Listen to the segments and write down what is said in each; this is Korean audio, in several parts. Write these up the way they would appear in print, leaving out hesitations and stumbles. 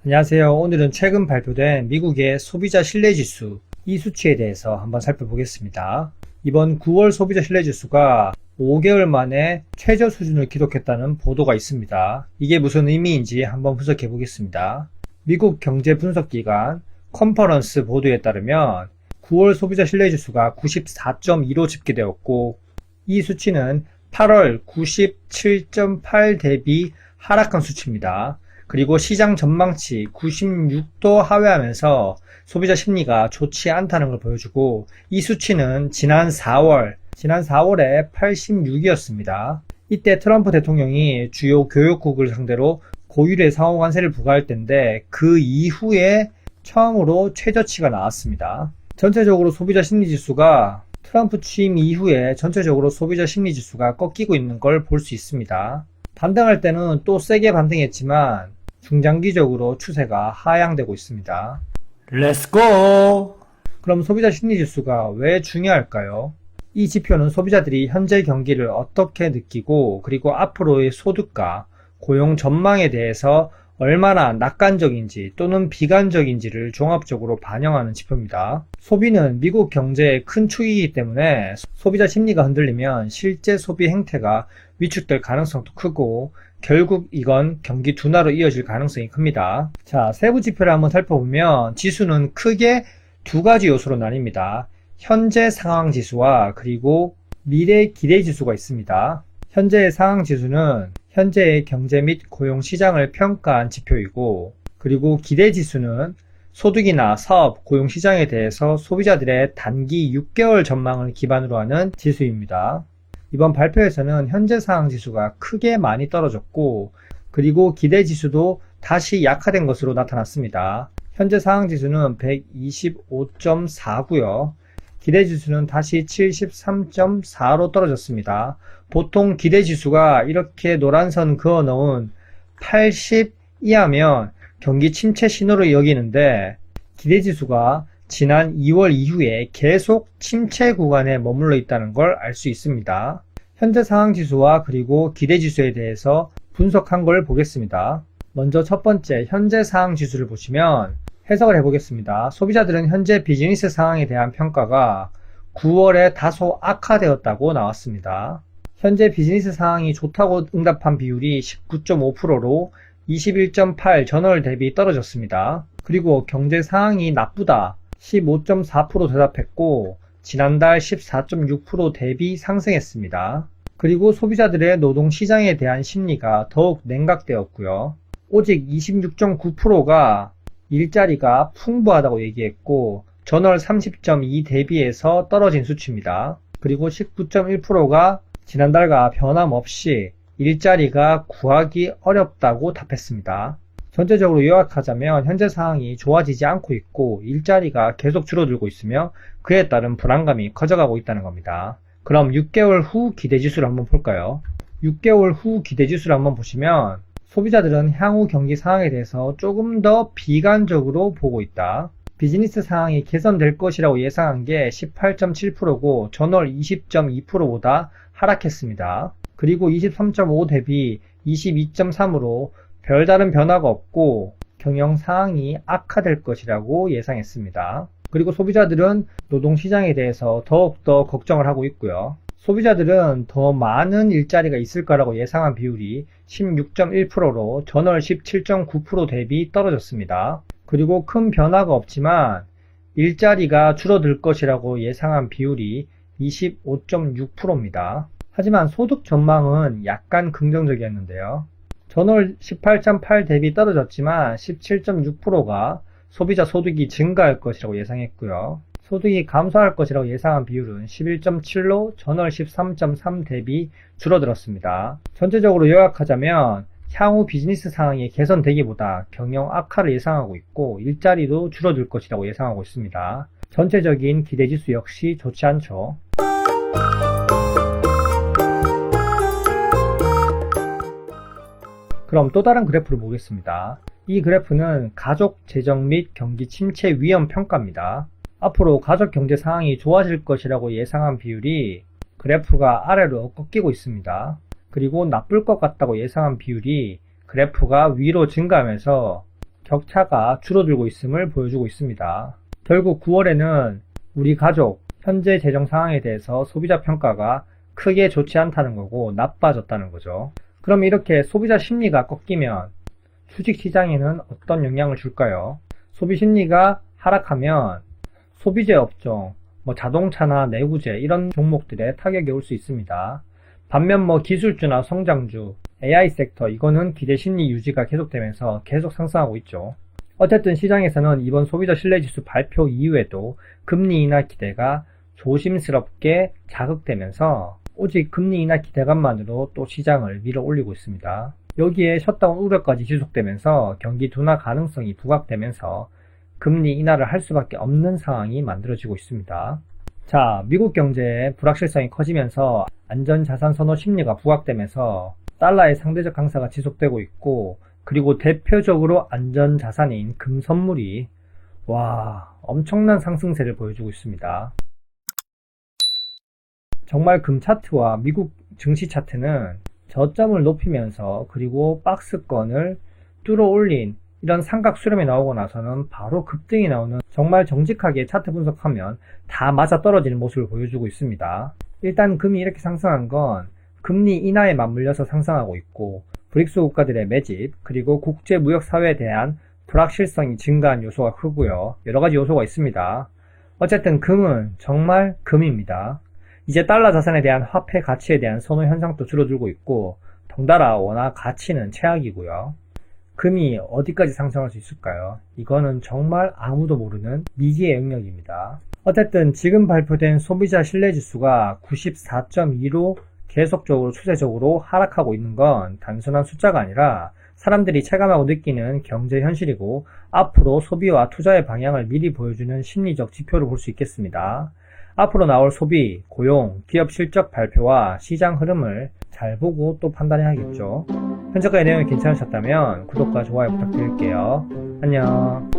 안녕하세요. 오늘은 최근 발표된 미국의 소비자 신뢰지수, 이 수치에 대해서 한번 살펴보겠습니다. 이번 9월 소비자 신뢰지수가 5개월 만에 최저 수준을 기록했다는 보도가 있습니다. 이게 무슨 의미인지 한번 분석해 보겠습니다. 미국 경제 분석기관 컨퍼런스 보도에 따르면 9월 소비자 신뢰지수가 94.2로 집계되었고, 이 수치는 8월 97.8 대비 하락한 수치입니다. 그리고 시장 전망치 96도 하회하면서 소비자 심리가 좋지 않다는 걸 보여주고, 이 수치는 지난 4월에 86이었습니다. 이때 트럼프 대통령이 주요 교역국을 상대로 고율의 상호관세를 부과할 때인데, 그 이후에 처음으로 최저치가 나왔습니다. 전체적으로 소비자 심리지수가 트럼프 취임 이후에 전체적으로 소비자 심리지수가 꺾이고 있는 걸 볼 수 있습니다. 반등할 때는 또 세게 반등했지만 중장기적으로 추세가 하향되고 있습니다. 렛츠고! 그럼 소비자 심리지수가 왜 중요할까요? 이 지표는 소비자들이 현재 경기를 어떻게 느끼고, 그리고 앞으로의 소득과 고용 전망에 대해서 얼마나 낙관적인지 또는 비관적인지를 종합적으로 반영하는 지표입니다. 소비는 미국 경제의 큰 축이기 때문에 소비자 심리가 흔들리면 실제 소비 행태가 위축될 가능성도 크고, 결국 이건 경기 둔화로 이어질 가능성이 큽니다. 자, 세부 지표를 한번 살펴보면 지수는 크게 두 가지 요소로 나뉩니다. 현재 상황 지수와 그리고 미래 기대 지수가 있습니다. 현재의 상황 지수는 현재의 경제 및 고용 시장을 평가한 지표이고, 그리고 기대 지수는 소득이나 사업, 고용 시장에 대해서 소비자들의 단기 6개월 전망을 기반으로 하는 지수입니다. 이번 발표에서는 현재 상황 지수가 크게 많이 떨어졌고, 그리고 기대 지수도 다시 약화된 것으로 나타났습니다. 현재 상황 지수는 125.4고요. 기대 지수는 다시 73.4로 떨어졌습니다. 보통 기대 지수가 이렇게 노란 선 그어 놓은 80 이하면 경기 침체 신호로 여기는데, 기대 지수가 지난 2월 이후에 계속 침체 구간에 머물러 있다는 걸 알 수 있습니다. 현재 상황 지수와 그리고 기대 지수에 대해서 분석한 걸 보겠습니다. 먼저 첫 번째 현재 상황 지수를 보시면 해석을 해보겠습니다. 소비자들은 현재 비즈니스 상황에 대한 평가가 9월에 다소 악화되었다고 나왔습니다. 현재 비즈니스 상황이 좋다고 응답한 비율이 19.5%로 21.8 전월 대비 떨어졌습니다. 그리고 경제 상황이 나쁘다 15.4% 대답했고, 지난달 14.6% 대비 상승했습니다. 그리고 소비자들의 노동시장에 대한 심리가 더욱 냉각되었고요. 오직 26.9%가 일자리가 풍부하다고 얘기했고, 전월 30.2 대비해서 떨어진 수치입니다. 그리고 19.1%가 지난달과 변함없이 일자리가 구하기 어렵다고 답했습니다. 전체적으로 요약하자면 현재 상황이 좋아지지 않고 있고, 일자리가 계속 줄어들고 있으며 그에 따른 불안감이 커져가고 있다는 겁니다. 그럼 6개월 후 기대지수를 한번 볼까요? 6개월 후 기대지수를 한번 보시면 소비자들은 향후 경기 상황에 대해서 조금 더 비관적으로 보고 있다. 비즈니스 상황이 개선될 것이라고 예상한 게 18.7%고 전월 20.2%보다 하락했습니다. 그리고 23.5 대비 22.3으로 별다른 변화가 없고 경영 상황이 악화될 것이라고 예상했습니다. 그리고 소비자들은 노동시장에 대해서 더욱더 걱정을 하고 있고요. 소비자들은 더 많은 일자리가 있을 거라고 예상한 비율이 16.1%로 전월 17.9% 대비 떨어졌습니다. 그리고 큰 변화가 없지만 일자리가 줄어들 것이라고 예상한 비율이 25.6%입니다. 하지만 소득 전망은 약간 긍정적이었는데요. 전월 18.8 대비 떨어졌지만 17.6%가 소비자 소득이 증가할 것이라고 예상했고요. 소득이 감소할 것이라고 예상한 비율은 11.7로 전월 13.3 대비 줄어들었습니다. 전체적으로 요약하자면 향후 비즈니스 상황이 개선되기보다 경영 악화를 예상하고 있고, 일자리도 줄어들 것이라고 예상하고 있습니다. 전체적인 기대지수 역시 좋지 않죠. 그럼 또 다른 그래프를 보겠습니다. 이 그래프는 가족 재정 및 경기 침체 위험 평가입니다. 앞으로 가족 경제 상황이 좋아질 것이라고 예상한 비율이 그래프가 아래로 꺾이고 있습니다. 그리고 나쁠 것 같다고 예상한 비율이 그래프가 위로 증가하면서 격차가 줄어들고 있음을 보여주고 있습니다. 결국 9월에는 우리 가족, 현재 재정 상황에 대해서 소비자 평가가 크게 좋지 않다는 거고 나빠졌다는 거죠. 그럼 이렇게 소비자 심리가 꺾이면 주식시장에는 어떤 영향을 줄까요? 소비 심리가 하락하면 소비재 업종, 자동차나 내구재 이런 종목들에 타격이 올 수 있습니다. 반면 기술주나 성장주, AI 섹터 이거는 기대 심리 유지가 계속되면서 계속 상승하고 있죠. 어쨌든 시장에서는 이번 소비자 신뢰지수 발표 이후에도 금리 인하 기대가 조심스럽게 자극되면서 오직 금리 인하 기대감만으로 또 시장을 밀어 올리고 있습니다. 여기에 셧다운 우려까지 지속되면서 경기 둔화 가능성이 부각되면서 금리 인하를 할 수밖에 없는 상황이 만들어지고 있습니다. 자, 미국 경제의 불확실성이 커지면서 안전자산 선호 심리가 부각되면서 달러의 상대적 강세가 지속되고 있고, 그리고 대표적으로 안전자산인 금 선물이 엄청난 상승세를 보여주고 있습니다. 정말 금 차트와 미국 증시 차트는 저점을 높이면서 그리고 박스권을 뚫어 올린 이런 삼각 수렴이 나오고 나서는 바로 급등이 나오는, 정말 정직하게 차트 분석하면 다 맞아 떨어지는 모습을 보여주고 있습니다. 일단 금이 이렇게 상승한 건 금리 인하에 맞물려서 상승하고 있고, 브릭스 국가들의 매집, 그리고 국제무역사회에 대한 불확실성이 증가한 요소가 크고요. 여러가지 요소가 있습니다. 어쨌든 금은 정말 금입니다. 이제 달러 자산에 대한 화폐 가치에 대한 선호 현상도 줄어들고 있고, 덩달아 워낙 가치는 최악이고요. 금이 어디까지 상승할 수 있을까요? 이거는 정말 아무도 모르는 미지의 영역입니다. 어쨌든 지금 발표된 소비자 신뢰지수가 94.2로 계속적으로 추세적으로 하락하고 있는 건 단순한 숫자가 아니라 사람들이 체감하고 느끼는 경제 현실이고, 앞으로 소비와 투자의 방향을 미리 보여주는 심리적 지표로 볼 수 있겠습니다. 앞으로 나올 소비, 고용, 기업 실적 발표와 시장 흐름을 잘 보고 또 판단해야겠죠. 현재까지 내용이 괜찮으셨다면 구독과 좋아요 부탁드릴게요. 안녕.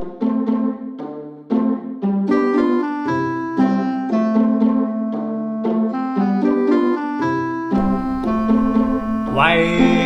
Why